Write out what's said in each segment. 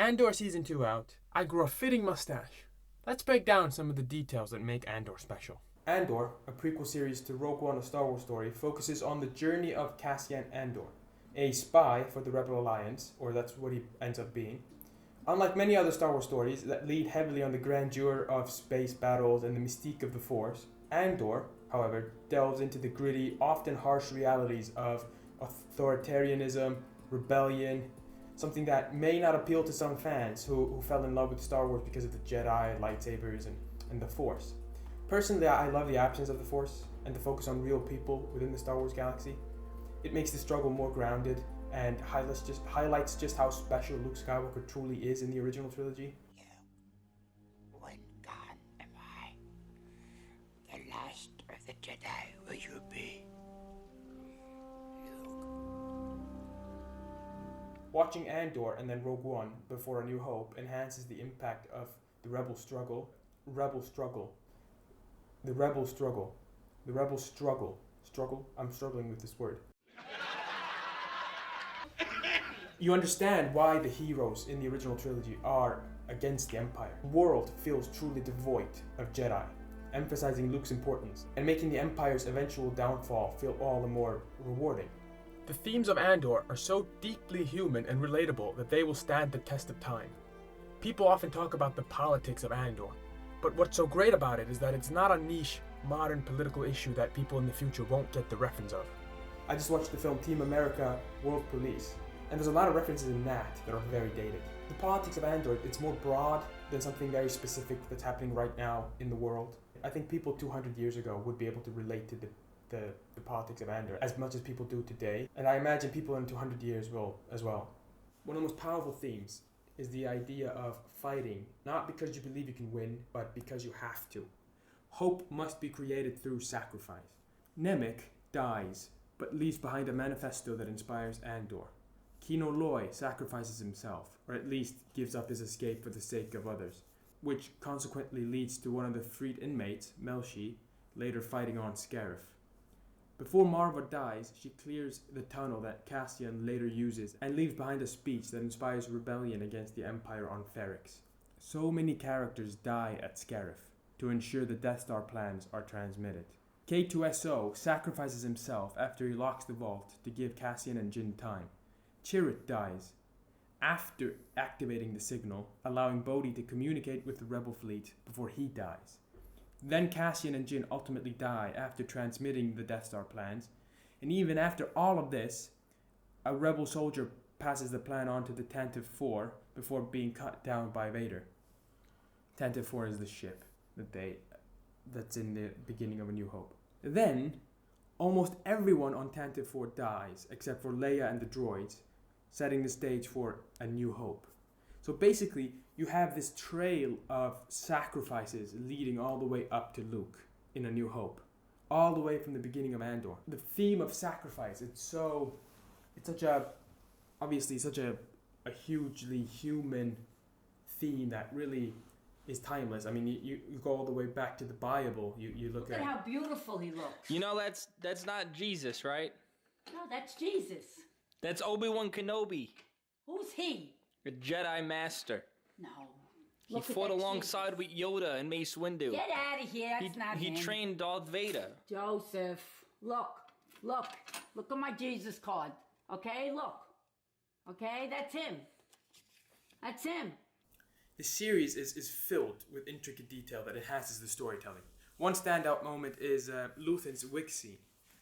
Andor Season 2 out, I grew a fitting mustache. Let's break down some of the details that make Andor special. Andor, a prequel series to Rogue One, a Star Wars story, focuses on the journey of Cassian Andor, a spy for the Rebel Alliance, or that's what he ends up being. Unlike many other Star Wars stories that lead heavily on the grandeur of space battles and the mystique of the Force, Andor, however, delves into the gritty, often harsh realities of authoritarianism, rebellion, something that may not appeal to some fans who fell in love with Star Wars because of the Jedi, lightsabers, and the Force. Personally, I love the absence of the Force and the focus on real people within the Star Wars galaxy. It makes the struggle more grounded and highlights just how special Luke Skywalker truly is in the original trilogy. When gone am I, the last of the Jedi will you be? Watching Andor and then Rogue One before A New Hope enhances the impact of the rebel struggle. I'm struggling with this word. You understand why the heroes in the original trilogy are against the Empire. The world feels truly devoid of Jedi, emphasizing Luke's importance and making the Empire's eventual downfall feel all the more rewarding. The themes of Andor are so deeply human and relatable that they will stand the test of time. People often talk about the politics of Andor, but what's so great about it is that it's not a niche, modern political issue that people in the future won't get the reference of. I just watched the film Team America World Police, and there's a lot of references in that are very dated. The politics of Andor, it's more broad than something very specific that's happening right now in the world. I think people 200 years ago would be able to relate to the politics of Andor as much as people do today, and I imagine people in 200 years will as well. One of the most powerful themes is the idea of fighting, not because you believe you can win, but because you have to. Hope must be created through sacrifice. Nemik dies, but leaves behind a manifesto that inspires Andor. Kino Loy sacrifices himself, or at least gives up his escape for the sake of others, which consequently leads to one of the freed inmates, Melshi, later fighting on Scarif. Before Marva dies, she clears the tunnel that Cassian later uses and leaves behind a speech that inspires rebellion against the Empire on Ferrix. So many characters die at Scarif to ensure the Death Star plans are transmitted. K2SO sacrifices himself after he locks the vault to give Cassian and Jyn time. Chirrut dies after activating the signal, allowing Bodhi to communicate with the Rebel fleet before he dies. Then Cassian and Jyn ultimately die after transmitting the Death Star plans, and even after all of this, a Rebel soldier passes the plan on to the Tantive 4 before being cut down by Vader. Tantive 4 is the ship that's in the beginning of A New Hope. Then, almost everyone on Tantive 4 dies, except for Leia and the droids, setting the stage for A New Hope. So basically, you have this trail of sacrifices leading all the way up to Luke in A New Hope. All the way from the beginning of Andor. The theme of sacrifice, it's such a hugely human theme that really is timeless. I mean, you go all the way back to the Bible. You look at how beautiful he looks. You know, that's not Jesus, right? No, that's Jesus. That's Obi-Wan Kenobi, Who's he? the Jedi Master. No. He fought alongside with Yoda and Mace Windu. Get out of here. That's not him. He trained Darth Vader. Joseph, look at my Jesus card. Okay, look. Okay, that's him. That's him. The series is filled with intricate detail that enhances the storytelling. One standout moment is Luthen's wig scene.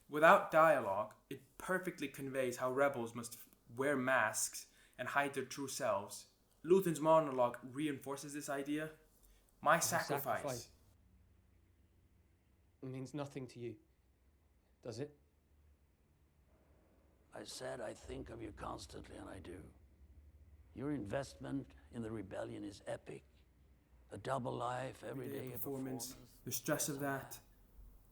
Without dialogue, it perfectly conveys how rebels must wear masks and hide their true selves. Luthen's monologue reinforces this idea. My sacrifice. It means nothing to you, does it? I said I think of you constantly, and I do. Your investment in the rebellion is epic. A double life, everyday performance. The stress of that.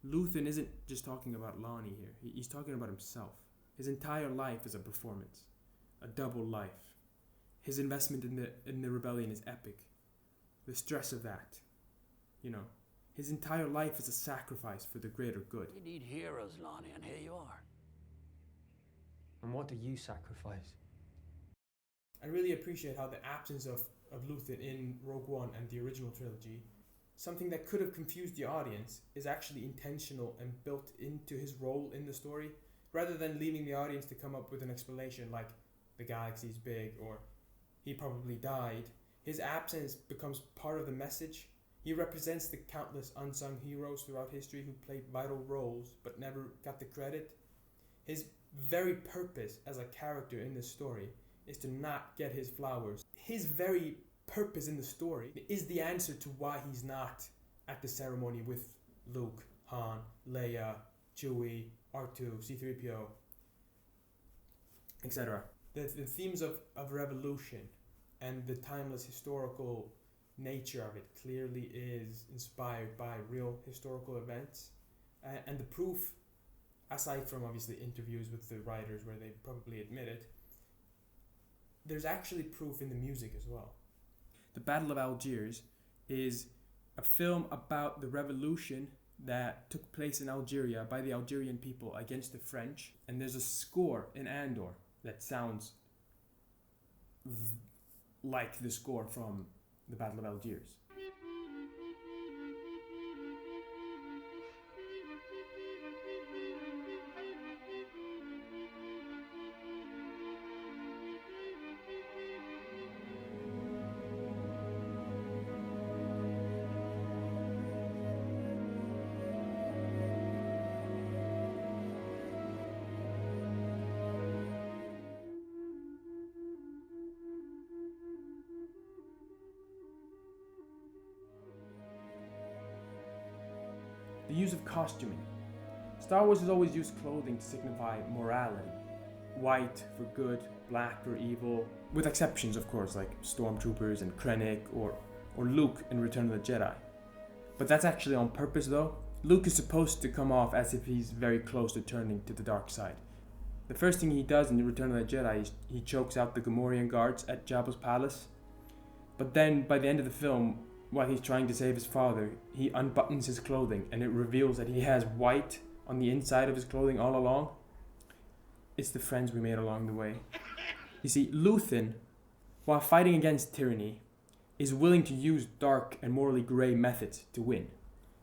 Luthen isn't just talking about Lonnie here. He's talking about himself. His entire life is a performance. A double life. His investment in the rebellion is epic. The stress of that. His entire life is a sacrifice for the greater good. We need heroes, Lonnie, and here you are. And what do you sacrifice? I really appreciate how the absence of Luthen in Rogue One and the original trilogy, something that could have confused the audience, is actually intentional and built into his role in the story, rather than leaving the audience to come up with an explanation like the galaxy's big or he probably died. His absence becomes part of the message. He represents the countless unsung heroes throughout history who played vital roles but never got the credit. His very purpose as a character in this story is to not get his flowers. His very purpose in the story is the answer to why he's not at the ceremony with Luke, Han, Leia, Chewie, R2, C-3PO, etc. The themes of revolution and the timeless historical nature of it clearly is inspired by real historical events. And the proof, aside from obviously interviews with the writers where they probably admit it, there's actually proof in the music as well. The Battle of Algiers is a film about the revolution that took place in Algeria by the Algerian people against the French. And there's a score in Andor that sounds like the score from the Battle of Algiers. The use of costuming. Star Wars has always used clothing to signify morality. White for good, black for evil, with exceptions of course like stormtroopers and Krennic or Luke in Return of the Jedi. But that's actually on purpose though. Luke is supposed to come off as if he's very close to turning to the dark side. The first thing he does in Return of the Jedi is he chokes out the Gamorrean guards at Jabba's palace. But then by the end of the film, while he's trying to save his father, he unbuttons his clothing and it reveals that he has white on the inside of his clothing all along. It's the friends we made along the way. You see, Luthen, while fighting against tyranny, is willing to use dark and morally grey methods to win.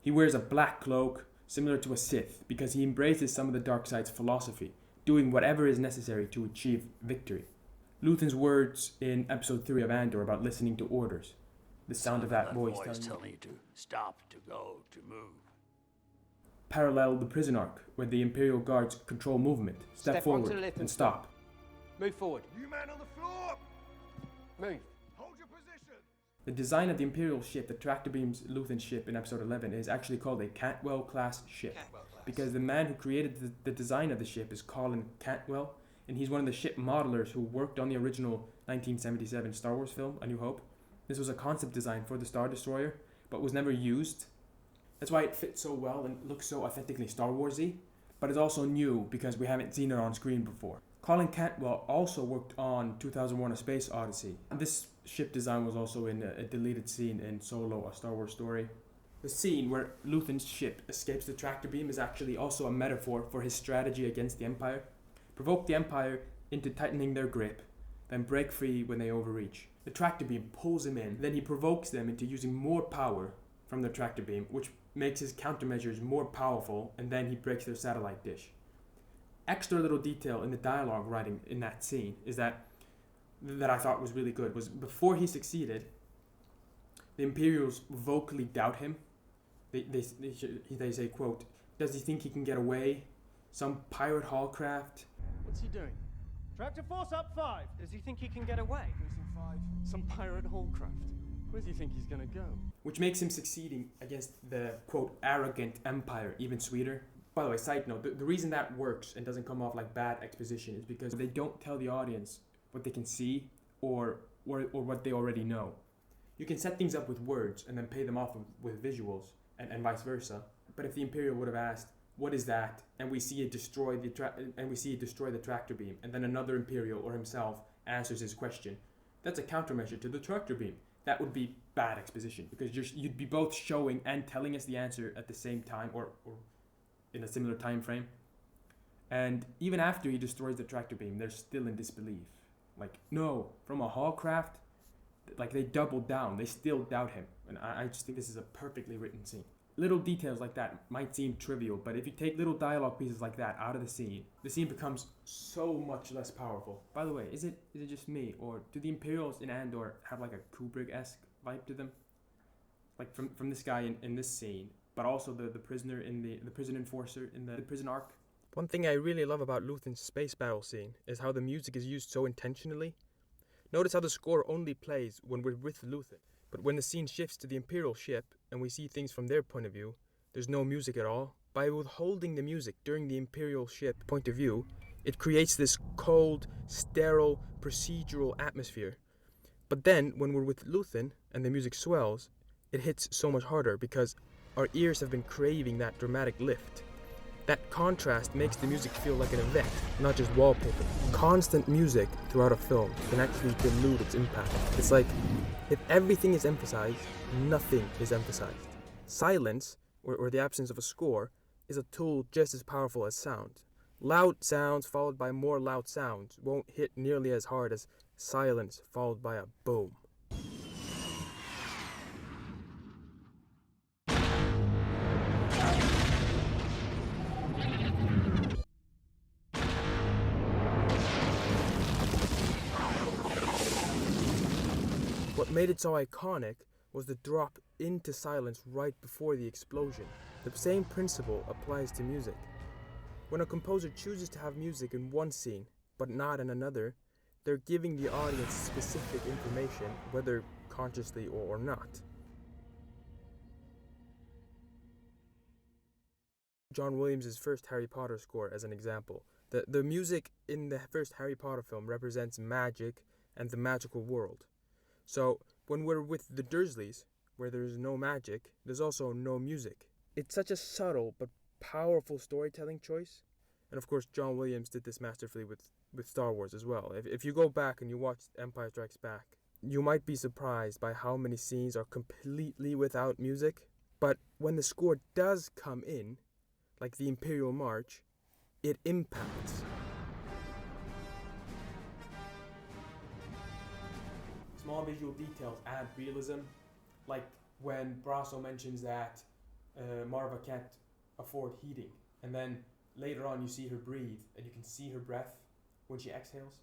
He wears a black cloak, similar to a Sith, because he embraces some of the dark side's philosophy, doing whatever is necessary to achieve victory. Luthen's words in episode 3 of Andor about listening to orders, the sound of that voice telling you to stop, to go, to move. parallel the prison arc, where the Imperial Guards control movement, step forward and stop. Move forward. You man on the floor! Move. Hold your position! The design of the Imperial ship that tractor beams Luthen's ship in episode 11 is actually called a Cantwell-class ship, because the man who created the design of the ship is Colin Cantwell, and he's one of the ship modelers who worked on the original 1977 Star Wars film, A New Hope. This was a concept design for the Star Destroyer, but was never used. That's why it fits so well and looks so authentically Star Wars-y, but it's also new because we haven't seen it on screen before. Colin Cantwell also worked on 2001: A Space Odyssey. And this ship design was also in a deleted scene in Solo, A Star Wars Story. The scene where Luthen's ship escapes the tractor beam is actually also a metaphor for his strategy against the Empire. Provoke the Empire into tightening their grip, then break free when they overreach. The tractor beam pulls him in, then he provokes them into using more power from the tractor beam, which makes his countermeasures more powerful, and then he breaks their satellite dish. Extra little detail in the dialogue writing in that scene is that I thought was really good was before he succeeded, the Imperials vocally doubt him. They say, quote, "Does he think he can get away? Some pirate hallcraft?" What's he doing? Tractor force up 5. Does he think he can get away? Some pirate hallcraft. Where does he think he's gonna go? Which makes him succeeding against the, quote, arrogant Empire even sweeter. By the way, side note, the reason that works and doesn't come off like bad exposition is because they don't tell the audience what they can see or what they already know. You can set things up with words and then pay them off with visuals and vice versa. But if the Imperial would have asked, "What is that?" and we see it destroy the tractor beam, and then another Imperial or himself answers his question, that's a countermeasure to the tractor beam. That would be bad exposition because you'd be both showing and telling us the answer at the same time or in a similar time frame. And even after he destroys the tractor beam, they're still in disbelief. Like, no, from a Hallcraft, like they doubled down. They still doubt him. And I just think this is a perfectly written scene. Little details like that might seem trivial, but if you take little dialogue pieces like that out of the scene becomes so much less powerful. By the way, is it just me, or do the Imperials in Andor have like a Kubrick-esque vibe to them? Like from this guy in this scene, but also the prisoner in the prison enforcer in the prison arc. One thing I really love about Luthen's space battle scene is how the music is used so intentionally. Notice how the score only plays when we're with Luthen. But when the scene shifts to the Imperial ship and we see things from their point of view, there's no music at all. By withholding the music during the Imperial ship point of view, it creates this cold, sterile, procedural atmosphere. But then, when we're with Luthen and the music swells, it hits so much harder because our ears have been craving that dramatic lift. That contrast makes the music feel like an event, not just wallpaper. Constant music throughout a film can actually dilute its impact. It's like, if everything is emphasized, nothing is emphasized. Silence, or the absence of a score, is a tool just as powerful as sound. Loud sounds followed by more loud sounds won't hit nearly as hard as silence followed by a boom. What made it so iconic was the drop into silence right before the explosion. The same principle applies to music. When a composer chooses to have music in one scene, but not in another, they're giving the audience specific information, whether consciously or not. John Williams' first Harry Potter score as an example. The music in the first Harry Potter film represents magic and the magical world. So, when we're with the Dursleys, where there's no magic, there's also no music. It's such a subtle but powerful storytelling choice. And of course, John Williams did this masterfully with Star Wars as well. If you go back and you watch Empire Strikes Back, you might be surprised by how many scenes are completely without music. But when the score does come in, like the Imperial March, it impacts. Small visual details add realism, like when Brasso mentions that Marva can't afford heating, and then later on you see her breathe, and you can see her breath when she exhales.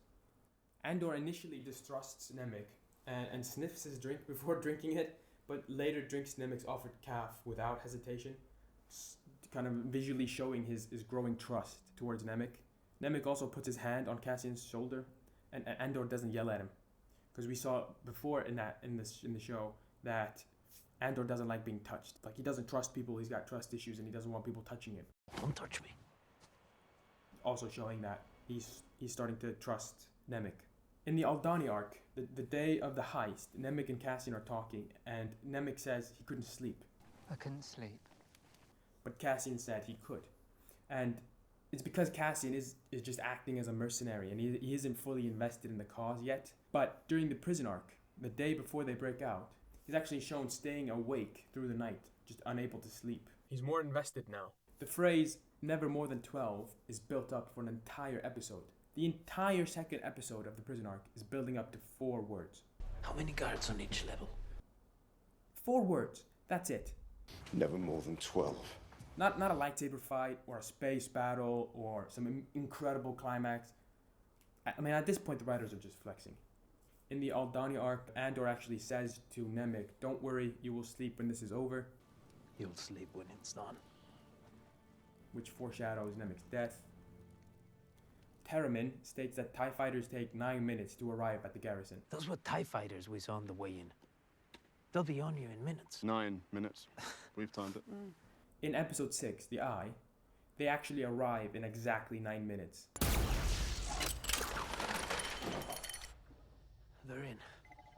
Andor initially distrusts Nemik and sniffs his drink before drinking it, but later drinks Nemik's offered calf without hesitation, kind of visually showing his growing trust towards Nemik. Nemik also puts his hand on Cassian's shoulder, and Andor doesn't yell at him. Because we saw before in the show that Andor doesn't like being touched. Like, he doesn't trust people, he's got trust issues, and he doesn't want people touching him. Don't touch me. Also showing that he's starting to trust Nemik. In the Aldhani arc, the day of the heist, Nemik and Cassian are talking, and Nemik says he couldn't sleep. I couldn't sleep. But Cassian said he could. And it's because Cassian is just acting as a mercenary, and he isn't fully invested in the cause yet. But during the prison arc, the day before they break out, he's actually shown staying awake through the night, just unable to sleep. He's more invested now. The phrase, never more than 12, is built up for an entire episode. The entire second episode of the prison arc is building up to 4 words. How many guards on each level? 4 words, that's it. Never more than 12. Not a lightsaber fight, or a space battle, or some incredible climax. I mean, at this point, the writers are just flexing. In the Aldhani arc, Andor actually says to Nemik, "Don't worry, you will sleep when this is over," You'll sleep when it's done. which foreshadows Nemik's death. Terramin states that TIE fighters take 9 minutes to arrive at the garrison. Those were TIE fighters we saw on the way in. They'll be on you in minutes. 9 minutes. We've timed it. In episode 6, The Eye, they actually arrive in exactly 9 minutes. They're in.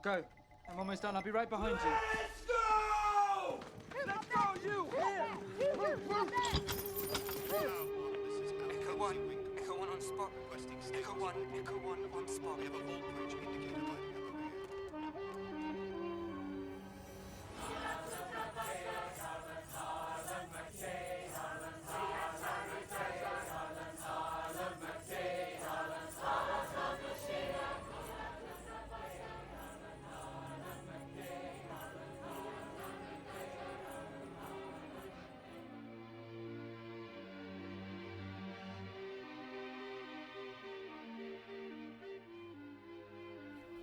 Go. I'm almost done. I'll be right behind you. Let's go! Let's go, you! Echo 1. Echo 1 on spot. Echo 1. Echo 1 on spot. We have a whole bridge indicator by the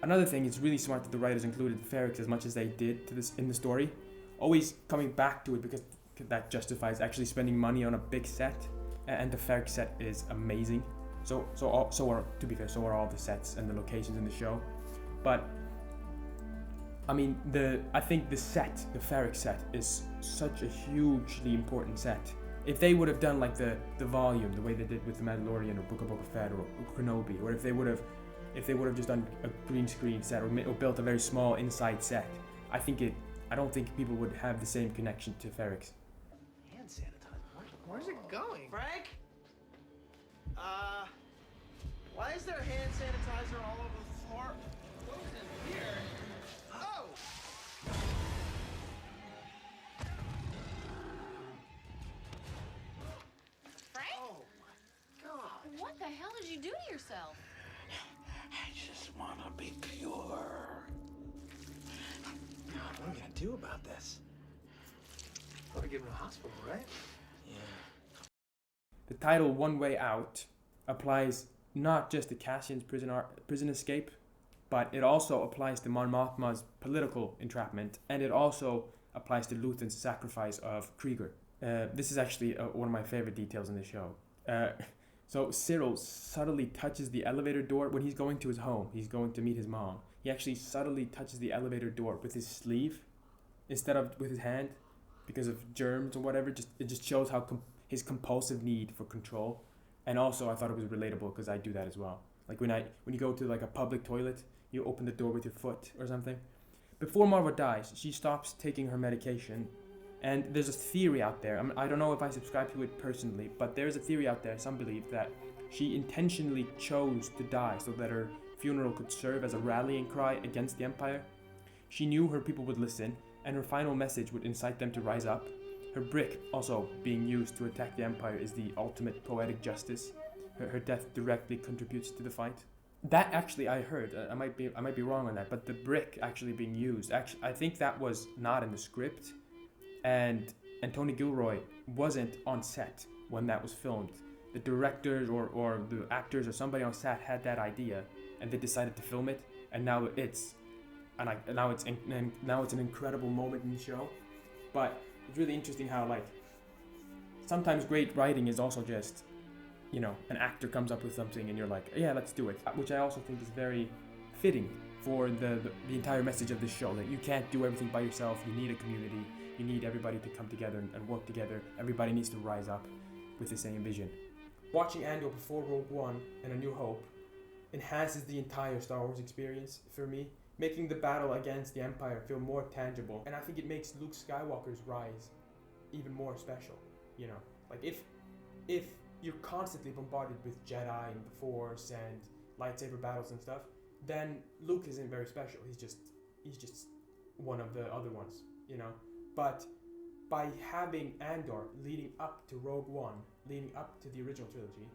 Another thing, it's really smart that the writers included Ferrix as much as they did to this in the story, always coming back to it because that justifies actually spending money on a big set, and the Ferrix set is amazing. So are, to be fair, so are all the sets and the locations in the show. But I mean, I think the Ferrix set is such a hugely important set. If they would have done like the volume, the way they did with The Mandalorian or Book of Boba Fett or Kenobi, or if they would have just done a green screen set or built a very small inside set, I don't think people would have the same connection to Ferrix. Hand sanitizer. Where's it going? Frank? Why is there hand sanitizer all over the floor? What was in here? Oh! Frank? Oh my God. What the hell did you do to yourself? I just want to be pure. God, what are we gonna do about this? Gotta get him to the hospital, right? Yeah. The title One Way Out applies not just to Cassian's prison escape, but it also applies to Mon Mothma's political entrapment, and it also applies to Luthen's sacrifice of Krieger. This is actually one of my favorite details in the show. So Cyril subtly touches the elevator door when he's going to his home. He's going to meet his mom. He actually subtly touches the elevator door with his sleeve instead of with his hand because of germs or whatever. It just shows how his compulsive need for control. And also, I thought it was relatable because I do that as well. Like when you go to like a public toilet, you open the door with your foot or something. Before Marva dies, she stops taking her medication, and there's a theory out there. I don't know if I subscribe to it personally, but there's a theory out there. Some believe that she intentionally chose to die so that her funeral could serve as a rallying cry against the Empire. She knew her people would listen, and her final message would incite them to rise up. Her brick also being used to attack the Empire is the ultimate poetic justice. Her death directly contributes to the fight. That actually I heard, I might be wrong on that, but the brick actually being used, I think that was not in the script, and Tony Gilroy wasn't on set when that was filmed. The directors or the actors or somebody on set had that idea, and they decided to film it, and now it's an incredible moment in the show. But it's really interesting how like sometimes great writing is also just, an actor comes up with something and you're like, yeah, let's do it. Which I also think is very fitting for the entire message of this show, that you can't do everything by yourself. You need a community. You need everybody to come together and work together. Everybody needs to rise up with the same vision. Watching Andor before Rogue One and A New Hope enhances the entire Star Wars experience for me, making the battle against the Empire feel more tangible. And I think it makes Luke Skywalker's rise even more special. Like if you're constantly bombarded with Jedi and the Force and lightsaber battles and stuff, then Luke isn't very special. He's just one of the other ones, But by having Andor leading up to Rogue One, leading up to the original trilogy,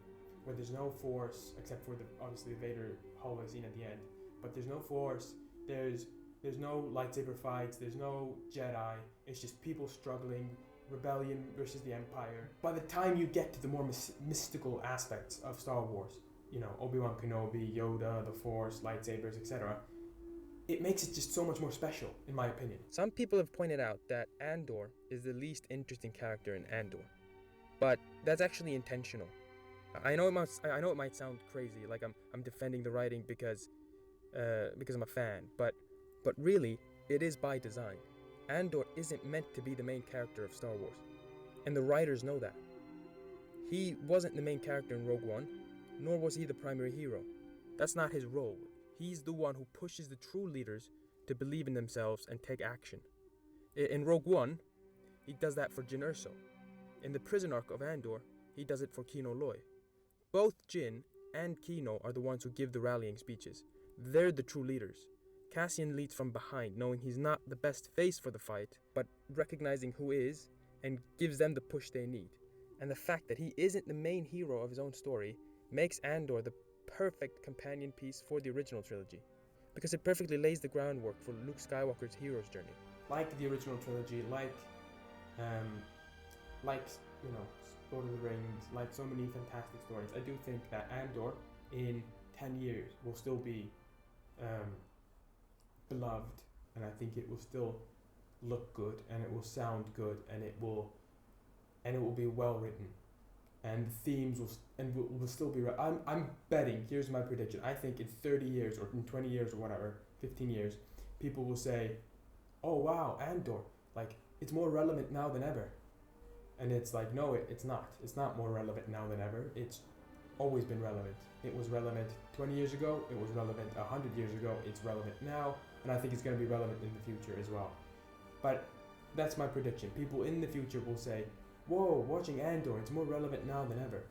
where there's no Force except for obviously the Vader hallway scene at the end, but there's no Force, there's no lightsaber fights, there's no Jedi, it's just people struggling, rebellion versus the Empire. By the time you get to the more mystical aspects of Star Wars, Obi-Wan Kenobi, Yoda, the Force, lightsabers, etc., it makes it just so much more special, in my opinion. Some people have pointed out that Andor is the least interesting character in Andor, but that's actually intentional. I know it might sound crazy, like I'm defending the writing because I'm a fan, but really, it is by design. Andor isn't meant to be the main character of Star Wars, and the writers know that. He wasn't the main character in Rogue One, nor was he the primary hero. That's not his role. He's the one who pushes the true leaders to believe in themselves and take action. In Rogue One, he does that for Jyn Erso. In the prison arc of Andor, he does it for Kino Loy. Both Jyn and Kino are the ones who give the rallying speeches. They're the true leaders. Cassian leads from behind, knowing he's not the best face for the fight, but recognizing who is, and gives them the push they need. And the fact that he isn't the main hero of his own story makes Andor the perfect companion piece for the original trilogy, because it perfectly lays the groundwork for Luke Skywalker's hero's journey. Like the original trilogy, like Lord of the Rings, like so many fantastic stories, I do think that Andor in 10 years will still be beloved, and I think it will still look good, and it will sound good, and it will be well written, and the themes will still be. I'm betting. Here's my prediction. I think in 30 years or in 20 years or whatever, 15 years, people will say, "Oh wow, Andor, like it's more relevant now than ever," and it's like, no, it's not. It's not more relevant now than ever. It's always been relevant. It was relevant 20 years ago. It was relevant 100 years ago. It's relevant now, and I think it's going to be relevant in the future as well. But that's my prediction. People in the future will say, "Whoa, watching Andor, it's more relevant now than ever."